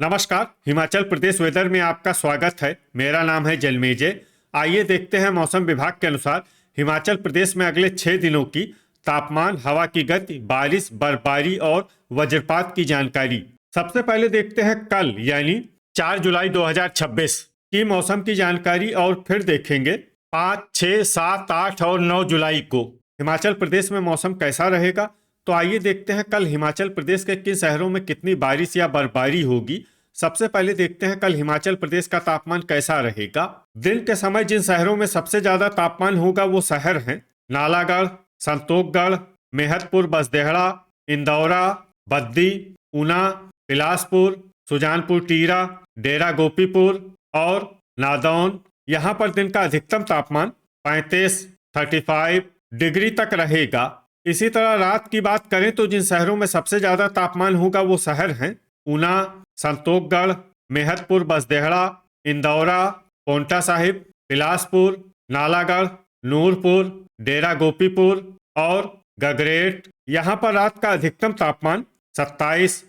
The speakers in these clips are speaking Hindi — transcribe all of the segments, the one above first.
नमस्कार। हिमाचल प्रदेश वेदर में आपका स्वागत है। मेरा नाम है जलमेजय। आइए देखते हैं मौसम विभाग के अनुसार हिमाचल प्रदेश में अगले 6 दिनों की तापमान, हवा की गति, बारिश, बर्फबारी और वज्रपात की जानकारी। सबसे पहले देखते हैं कल यानी 4 जुलाई 2026 की मौसम की जानकारी और फिर देखेंगे 5, 6, 7, 8 और 9 जुलाई को हिमाचल प्रदेश में मौसम कैसा रहेगा। तो आइए देखते हैं कल हिमाचल प्रदेश के किन शहरों में कितनी बारिश या बर्फबारी होगी। सबसे पहले देखते हैं कल हिमाचल प्रदेश का तापमान कैसा रहेगा। दिन के समय जिन शहरों में सबसे ज्यादा तापमान होगा वो शहर हैं नालागढ़, संतोखगढ़, मेहतपुर, बसदेहड़ा, इंदौरा, बद्दी, ऊना, बिलासपुर, सुजानपुर टीरा, डेरा गोपीपुर और नादौन। यहाँ पर दिन का अधिकतम तापमान 35 डिग्री तक रहेगा। इसी तरह रात की बात करें तो जिन शहरों में सबसे ज्यादा तापमान होगा वो शहर हैं ऊना, संतोखगढ़, मेहतपुर, बसदेहड़ा, इंदौरा, पोंटा साहिब, बिलासपुर, नालागढ़, नूरपुर, डेरा गोपीपुर और गगरेट। यहाँ पर रात का अधिकतम तापमान 27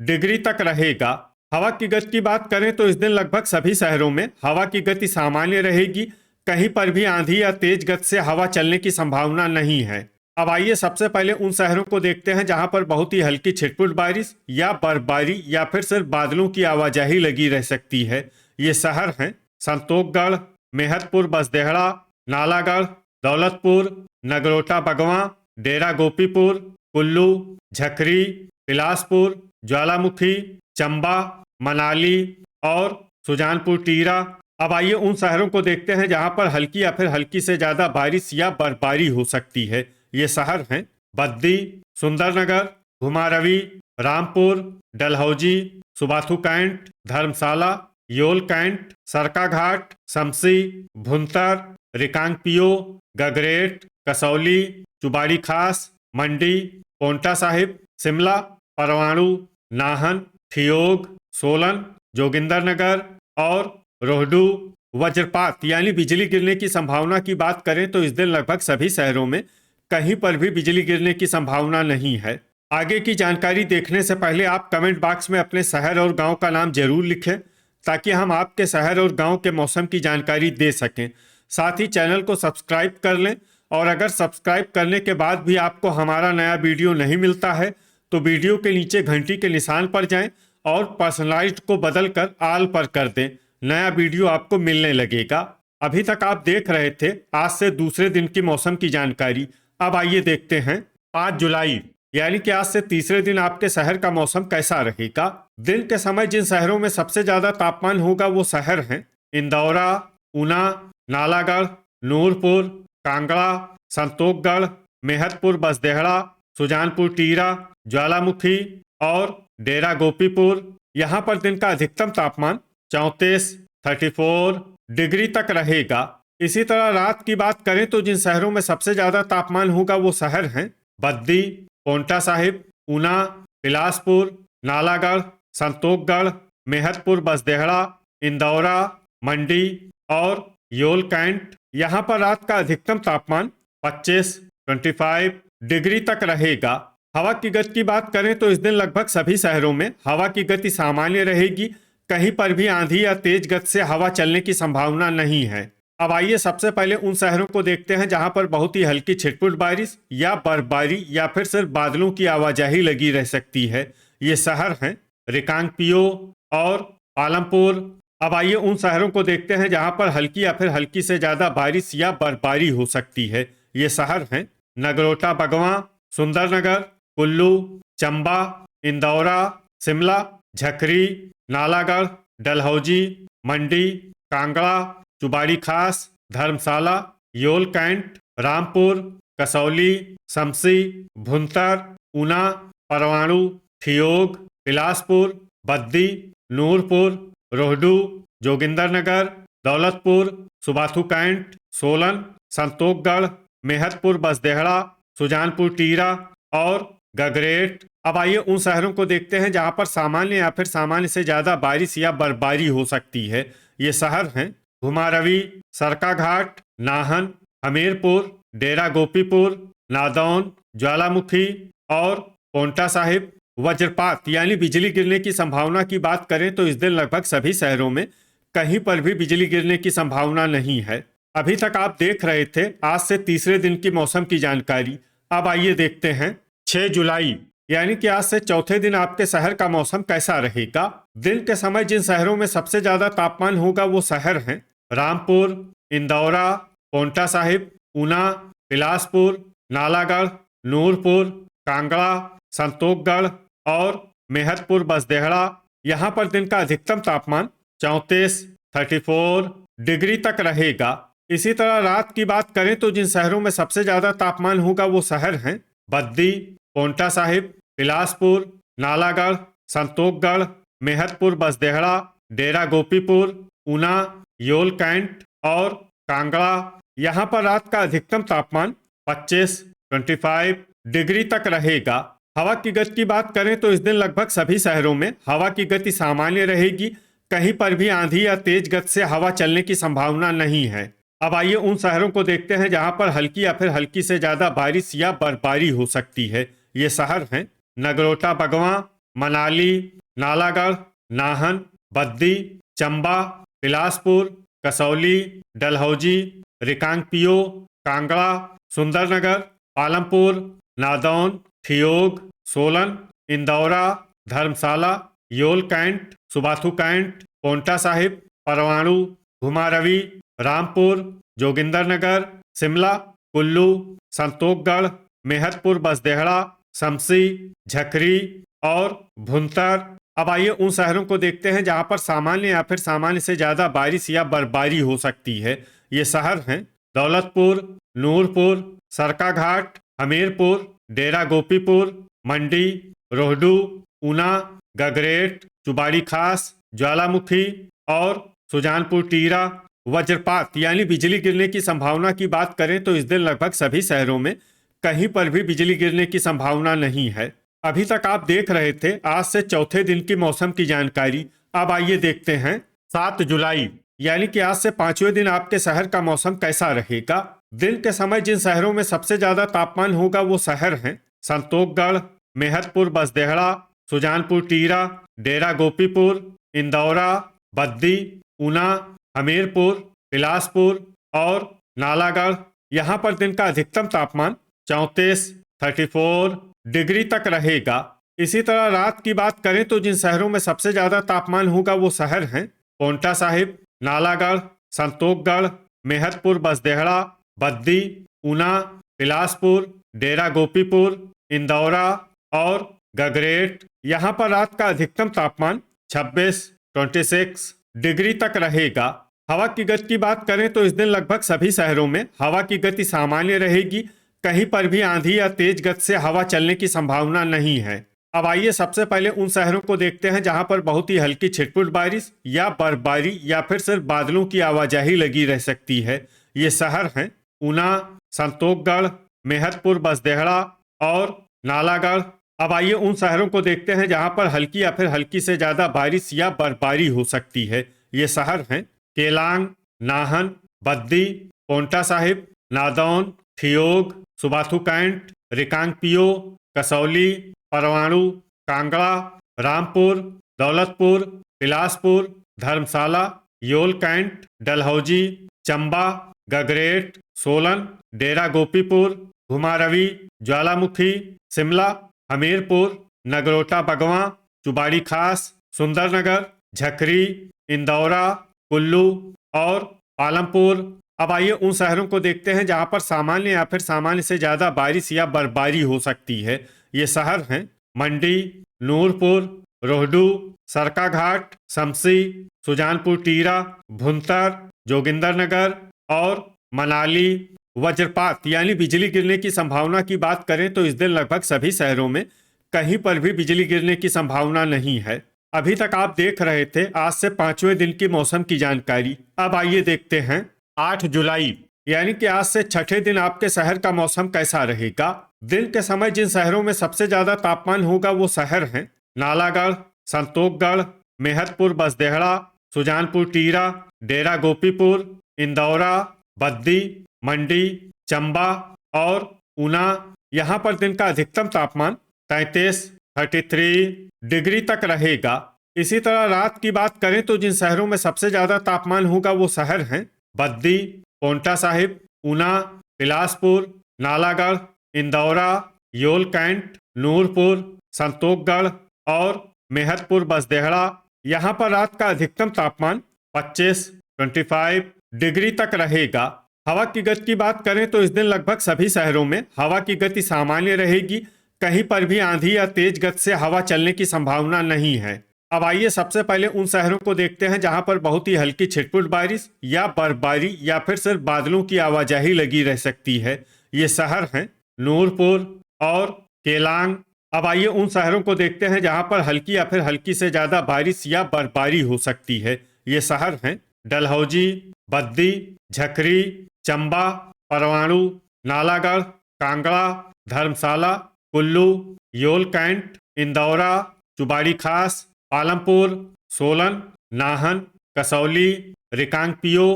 डिग्री तक रहेगा। हवा की गति की बात करें तो इस दिन लगभग सभी शहरों में हवा की गति सामान्य रहेगी। कहीं पर भी आंधी या तेज गति से हवा चलने की संभावना नहीं है। अब आइए सबसे पहले उन शहरों को देखते हैं जहां पर बहुत ही हल्की छिटपुट बारिश या बर्फबारी या फिर सिर्फ बादलों की आवाजाही लगी रह सकती है। ये शहर हैं संतोखगढ़, मेहतपुर, बसदेहड़ा, नालागढ़, दौलतपुर, नगरोटा बगवां, डेरा गोपीपुर, कुल्लू, झकरी, बिलासपुर, ज्वालामुखी, चंबा, मनाली और सुजानपुर टीरा। अब आइए उन शहरों को देखते हैं जहां पर हल्की या फिर हल्की से ज्यादा बारिश या बर्फबारी हो सकती है। ये शहर हैं बद्दी, सुंदरनगर, घुमारवी, रामपुर, डलहौजी, सुबाथू कैंट, धर्मशाला, योल कैंट, सरकाघाट, शमसी, भुंतर, रिकांगपियो, गगरेट, कसौली, चुबाड़ी खास, मंडी, पोंटा साहिब, शिमला, परवाणु, नाहन, ठियोग, सोलन, जोगिंदरनगर और रोहडू। वज्रपात यानी बिजली गिरने की संभावना की बात करें तो इस दिन लगभग सभी शहरों में कहीं पर भी बिजली गिरने की संभावना नहीं है। आगे की जानकारी देखने से पहले आप कमेंट बॉक्स में अपने शहर और गांव का नाम जरूर लिखें ताकि हम आपके शहर और गांव के मौसम की जानकारी दे सकें। साथ ही चैनल को सब्सक्राइब कर लें और अगर सब्सक्राइब करने के बाद भी आपको हमारा नया वीडियो नहीं मिलता है तो वीडियो के नीचे घंटी के निशान पर जाएं और पर्सनलाइज्ड को बदलकर ऑल पर कर दें। नया वीडियो आपको मिलने लगेगा। अभी तक आप देख रहे थे आज से दूसरे दिन की मौसम की जानकारी। अब आइए देखते हैं 5 जुलाई यानी कि आज से तीसरे दिन आपके शहर का मौसम कैसा रहेगा। दिन के समय जिन शहरों में सबसे ज्यादा तापमान होगा वो शहर हैं इंदौरा, ऊना, नालागढ़, नूरपुर, कांगड़ा, संतोखगढ़, मेहतपुर, बसदेहड़ा, सुजानपुर टीरा, ज्वालामुखी और डेरा गोपीपुर। यहाँ पर दिन का अधिकतम तापमान 34 डिग्री तक रहेगा। इसी तरह रात की बात करें तो जिन शहरों में सबसे ज्यादा तापमान होगा वो शहर हैं बद्दी, पोंटा साहिब, ऊना, बिलासपुर, नालागढ़, संतोखगढ़, मेहतपुर, बसदेहड़ा, इंदौरा, मंडी और योल कैंट। यहाँ पर रात का अधिकतम तापमान 25 डिग्री तक रहेगा। हवा की गति की बात करें तो इस दिन लगभग सभी शहरों में हवा की गति सामान्य रहेगी। कहीं पर भी आंधी या तेज गति से हवा चलने की संभावना नहीं है। अब आइए सबसे पहले उन शहरों को देखते हैं जहां पर बहुत ही हल्की छिटपुट बारिश या बर्फबारी या फिर सिर्फ बादलों की आवाजाही लगी रह सकती है। ये शहर हैं रिकांगपियो और पालमपुर। अब आइए उन शहरों को देखते हैं जहां पर हल्की या फिर हल्की से ज्यादा बारिश या बर्फबारी हो सकती है। ये शहर हैं नगरोटा बगवां, सुंदरनगर, कुल्लू, चंबा, इंदौरा, शिमला, झकरी, नालागढ़, डलहौजी, मंडी, कांगड़ा, चुबाड़ी खास, धर्मशाला, योल कैंट, रामपुर, कसौली, शमसी, भुंतर, ऊना, परवाणु, ठियोग, बिलासपुर, बद्दी, नूरपुर, रोहडू, जोगिंदरनगर, दौलतपुर, सुबाथू कैंट, सोलन, संतोखगढ़, मेहतपुर, बसदेहड़ा, सुजानपुर टीरा और गगरेट। अब आइए उन शहरों को देखते हैं जहां पर सामान्य या फिर सामान्य से ज्यादा बारिश या बर्फबारी हो सकती है। ये शहर हैं घुमारवी, सरकाघाट, नाहन, हमीरपुर, डेरा गोपीपुर, नादौन, ज्वालामुखी और पोंटा साहिब। वज्रपात यानी बिजली गिरने की संभावना की बात करें तो इस दिन लगभग सभी शहरों में कहीं पर भी बिजली गिरने की संभावना नहीं है। अभी तक आप देख रहे थे आज से तीसरे दिन की मौसम की जानकारी। अब आइए देखते हैं 6 जुलाई यानी कि आज से चौथे दिन आपके शहर का मौसम कैसा रहेगा। दिन के समय जिन शहरों में सबसे ज्यादा तापमान होगा वो शहर हैं रामपुर, इंदौरा, पोंटा साहिब, ऊना, बिलासपुर, नालागढ़, नूरपुर, कांगड़ा, संतोखगढ़ और मेहतपुर बसदेहड़ा। यहाँ पर दिन का अधिकतम तापमान 34 डिग्री तक रहेगा। इसी तरह रात की बात करें तो जिन शहरों में सबसे ज्यादा तापमान होगा वो शहर हैं बद्दी, पोंटा साहिब, बिलासपुर, नालागढ़, संतोखगढ़, मेहतपुर बसदेहड़ा, डेरा गोपीपुर, ऊना, योल कैंट और कांगड़ा। यहाँ पर रात का अधिकतम तापमान 25 डिग्री तक रहेगा। हवा की गति की बात करें तो इस दिन लगभग सभी शहरों में हवा की गति सामान्य रहेगी। कहीं पर भी आंधी या तेज गति से हवा चलने की संभावना नहीं है। अब आइए उन शहरों को देखते हैं जहां पर हल्की या फिर हल्की से ज्यादा बारिश या बर्फबारी हो सकती है। ये शहर हैं नगरोटा बगवां, मनाली, नालागढ़, नाहन, बद्दी, चंबा, बिलासपुर, कसौली, डलहौजी, रिकांगपियो, कांगड़ा, सुंदरनगर, पालमपुर, नादौन, ठियोग, सोलन, इंदौरा, धर्मशाला, योल कैंट, सुबाथू कैंट, पोंटा साहिब, परवाणु, घुमारवी, रामपुर, जोगिंदरनगर, शिमला, कुल्लू, संतोखगढ़, मेहतपुर बसदेहड़ा, शमसी, झकरी और भुंतर। अब आइए उन शहरों को देखते हैं जहां पर सामान्य या फिर सामान्य से ज्यादा बारिश या बर्फबारी हो सकती है। ये शहर हैं दौलतपुर, नूरपुर, सरकाघाट, हमीरपुर, डेरा गोपीपुर, मंडी, रोहडू, ऊना, गगरेट, चुबाड़ी खास, ज्वालामुखी और सुजानपुर टीरा। वज्रपात यानी बिजली गिरने की संभावना की बात करें तो इस दिन लगभग सभी शहरों में कहीं पर भी बिजली गिरने की संभावना नहीं है। अभी तक आप देख रहे थे आज से चौथे दिन की मौसम की जानकारी। अब आइए देखते हैं 7 जुलाई यानी कि आज से पांचवें दिन आपके शहर का मौसम कैसा रहेगा। दिन के समय जिन शहरों में सबसे ज्यादा तापमान होगा वो शहर हैं संतोखगढ़, मेहतपुर बसदेहड़ा, सुजानपुर टीरा, डेरा गोपीपुर, इंदौरा, बद्दी, ऊना, हमीरपुर, बिलासपुर और नालागढ़। यहाँ पर दिन का अधिकतम तापमान 34 डिग्री तक रहेगा। इसी तरह रात की बात करें तो जिन शहरों में सबसे ज्यादा तापमान होगा वो शहर हैं पोंटा साहिब, नालागढ़, संतोखगढ़, मेहतपुर बसदेहड़ा, बद्दी, ऊना, बिलासपुर, डेरा गोपीपुर, इंदौरा और गगरेट। यहाँ पर रात का अधिकतम तापमान 26 डिग्री तक रहेगा। हवा की गति की बात करें तो इस दिन लगभग सभी शहरों में हवा की गति सामान्य रहेगी। कहीं पर भी आंधी या तेज गति से हवा चलने की संभावना नहीं है। अब आइए सबसे पहले उन शहरों को देखते हैं जहां पर बहुत ही हल्की छिटपुट बारिश या बर्फबारी या फिर सिर्फ बादलों की आवाजाही लगी रह सकती है। ये शहर हैं ऊना, संतोखगढ़, मेहतपुर बसदेहड़ा और नालागढ़। अब आइए उन शहरों को देखते हैं जहां पर हल्की या फिर हल्की से ज्यादा बारिश या बर्फबारी हो सकती है। ये शहर हैं केलांग, नाहन, बद्दी, पोंटा साहिब, नादौन, ठियोग, सुबाथू कैंट, रिकांगपियो, कसौली, परवाणु, कांगड़ा, रामपुर, दौलतपुर, बिलासपुर, धर्मशाला, योल कैंट, डलहौजी, चंबा, गगरेट, सोलन, डेरा गोपीपुर, घुमारवी, ज्वालामुखी, शिमला, हमीरपुर, नगरोटा बगवां, चुबाड़ी खास, सुंदरनगर, झकरी, इंदौरा, कुल्लू और पालमपुर। अब आइए उन शहरों को देखते हैं जहां पर सामान्य या फिर सामान्य से ज्यादा बारिश या बर्फबारी हो सकती है। ये शहर हैं मंडी, नूरपुर, रोहडू, सरकाघाट, शमसी, सुजानपुर टीरा, भुंतर, जोगिंदरनगर और मनाली। वज्रपात यानी बिजली गिरने की संभावना की बात करें तो इस दिन लगभग सभी शहरों में कहीं पर भी बिजली गिरने की संभावना नहीं है। अभी तक आप देख रहे थे आज से पांचवें दिन की मौसम की जानकारी। अब आइए देखते हैं 8 जुलाई यानी कि आज से छठे दिन आपके शहर का मौसम कैसा रहेगा। दिन के समय जिन शहरों में सबसे ज्यादा तापमान होगा वो शहर हैं नालागढ़, संतोखगढ़, मेहतपुर बसदेहड़ा, सुजानपुर टीरा, डेरा गोपीपुर, इंदौरा, बद्दी, मंडी, चंबा और ऊना। यहाँ पर दिन का अधिकतम तापमान 33 डिग्री तक रहेगा। इसी तरह रात की बात करें तो जिन शहरों में सबसे ज्यादा तापमान होगा वो शहर हैं बद्दी, पोंटा साहिब, ऊना, बिलासपुर, नालागढ़, इंदौरा, योल कैंट, नूरपुर, संतोखगढ़ और मेहतपुर बसदेहड़ा। यहाँ पर रात का अधिकतम तापमान 25 डिग्री तक रहेगा। हवा की गति की बात करें तो इस दिन लगभग सभी शहरों में हवा की गति सामान्य रहेगी। कहीं पर भी आंधी या तेज गति से हवा चलने की संभावना नहीं है। अब आइए सबसे पहले उन शहरों को देखते हैं जहां पर बहुत ही हल्की छिटपुट बारिश या बर्फबारी या फिर सिर्फ बादलों की आवाजाही लगी रह सकती है। ये शहर हैं नूरपुर और केलांग। अब आइए उन शहरों को देखते हैं जहां पर हल्की या फिर हल्की से ज्यादा बारिश या बर्फबारी हो सकती है। ये शहर हैं डलहौजी, बद्दी, झकरी, चंबा, परवाणु, नालागढ़, कांगड़ा, धर्मशाला, कुल्लू, योल कैंट, इंदौरा, चुबाड़ी खास, पालमपुर, सोलन, नाहन, कसौली, रिकांगपियो,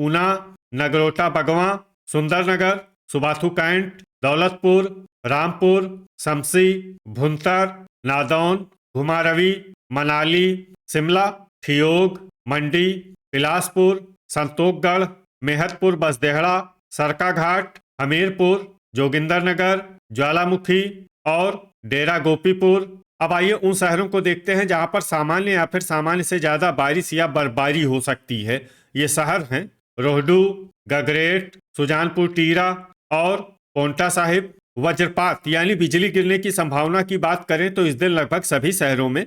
ऊना, नगरोटा बगवां, सुंदरनगर, सुबाथू कैंट, दौलतपुर, रामपुर, शमसी, भुंतर, नादौन, घुमारवी, मनाली, शिमला, ठियोग, मंडी, बिलासपुर, संतोखगढ़, मेहतपुर बसदेहड़ा, सरकाघाट, हमीरपुर, जोगिंदरनगर, ज्वालामुखी और डेरा गोपीपुर। अब आइए उन शहरों को देखते हैं जहां पर सामान्य या फिर सामान्य से ज्यादा बारिश या बर्फबारी हो सकती है। ये शहर हैं रोहडू, गगरेट, सुजानपुर टीरा और पोंटा साहिब। वज्रपात यानी बिजली गिरने की संभावना की बात करें तो इस दिन लगभग सभी शहरों में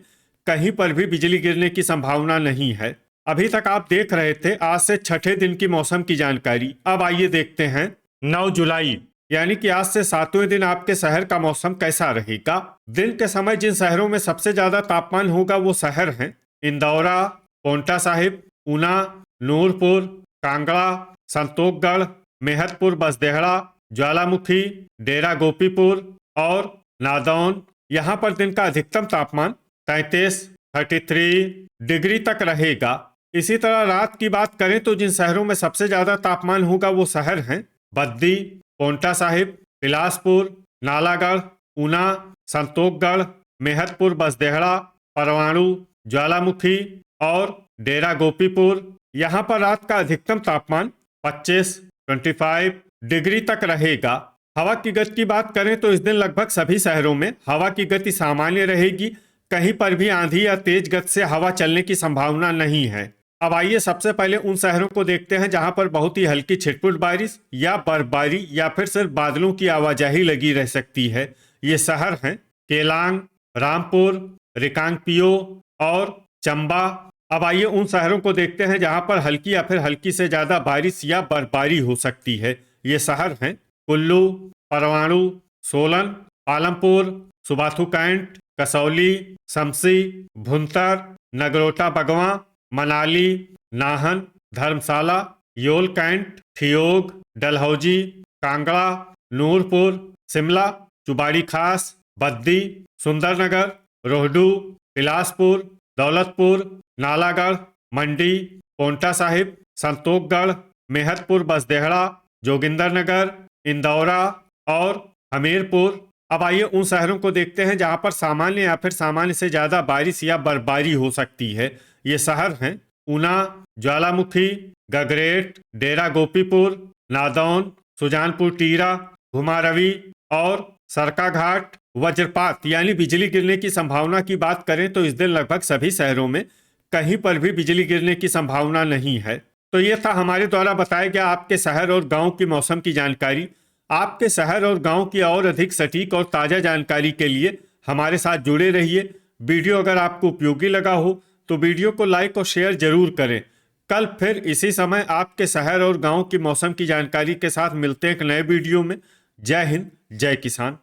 कहीं पर भी बिजली गिरने की संभावना नहीं है। अभी तक आप देख रहे थे आज से छठे दिन की मौसम की जानकारी। अब आइए देखते हैं 9 जुलाई यानी कि आज से 7वें दिन आपके शहर का मौसम कैसा रहेगा। दिन के समय जिन शहरों में सबसे ज्यादा तापमान होगा वो शहर हैं इंदौरा, पोंटा साहिब, ऊना, नूरपुर, कांगड़ा, संतोखगढ़, मेहतपुर बसदेहड़ा, ज्वालामुखी, डेरा गोपीपुर और नादौन। यहाँ पर दिन का अधिकतम तापमान 33 डिग्री तक रहेगा। इसी तरह रात की बात करें तो जिन शहरों में सबसे ज्यादा तापमान होगा वो शहर हैं बद्दी, पोंटा साहिब, बिलासपुर, नालागढ़, ऊना, संतोखगढ़, मेहतपुर बसदेहड़ा, परवाणु, ज्वालामुखी और डेरा गोपीपुर। यहाँ पर रात का अधिकतम तापमान 25 डिग्री तक रहेगा। हवा की गति की बात करें तो इस दिन लगभग सभी शहरों में हवा की गति सामान्य रहेगी। कहीं पर भी आंधी या तेज गति से हवा चलने की संभावना नहीं है। अब आइए सबसे पहले उन शहरों को देखते हैं जहां पर बहुत ही हल्की छिटपुट बारिश या बर्फबारी या फिर सिर्फ बादलों की आवाजाही लगी रह सकती है। ये शहर हैं केलांग, रामपुर, रिकांगपियो और चंबा। अब आइए उन शहरों को देखते हैं जहां पर हल्की या फिर हल्की से ज्यादा बारिश या बर्फबारी हो सकती है। ये शहर हैं कुल्लू, परवाणु, सोलन, पालमपुर, सुबाथू कैंट, कसौली, शमसी, भुंतर, नगरोटा बगवां, मनाली, नाहन, धर्मशाला, योल कैंट, ठियोग, डलहौजी, कांगड़ा, नूरपुर, शिमला, चुबाड़ी खास, बद्दी, सुंदरनगर, रोहडू, बिलासपुर, दौलतपुर, नालागढ़, मंडी, पोंटा साहिब, संतोखगढ़, मेहतपुर बसदेहड़ा, जोगिंदरनगर, इंदौरा और हमीरपुर। अब आइए उन शहरों को देखते हैं जहां पर सामान्य या फिर सामान्य से ज्यादा बारिश या बर्फबारी हो सकती है। ये शहर हैं ऊना, ज्वालामुखी, गगरेट, डेरा गोपीपुर, नादौन, सुजानपुर टीरा, घुमारवी और सरकाघाट। वज्रपात यानी बिजली गिरने की संभावना की बात करें तो इस दिन लगभग सभी शहरों में कहीं पर भी बिजली गिरने की संभावना नहीं है। तो ये था हमारे द्वारा बताया गया आपके शहर और गांव की मौसम की जानकारी। आपके शहर और गांव की और अधिक सटीक और ताज़ा जानकारी के लिए हमारे साथ जुड़े रहिए। वीडियो अगर आपको उपयोगी लगा हो तो वीडियो को लाइक और शेयर जरूर करें। कल फिर इसी समय आपके शहर और गांव की मौसम की जानकारी के साथ मिलते हैं एक नए वीडियो में। जय हिंद, जय किसान।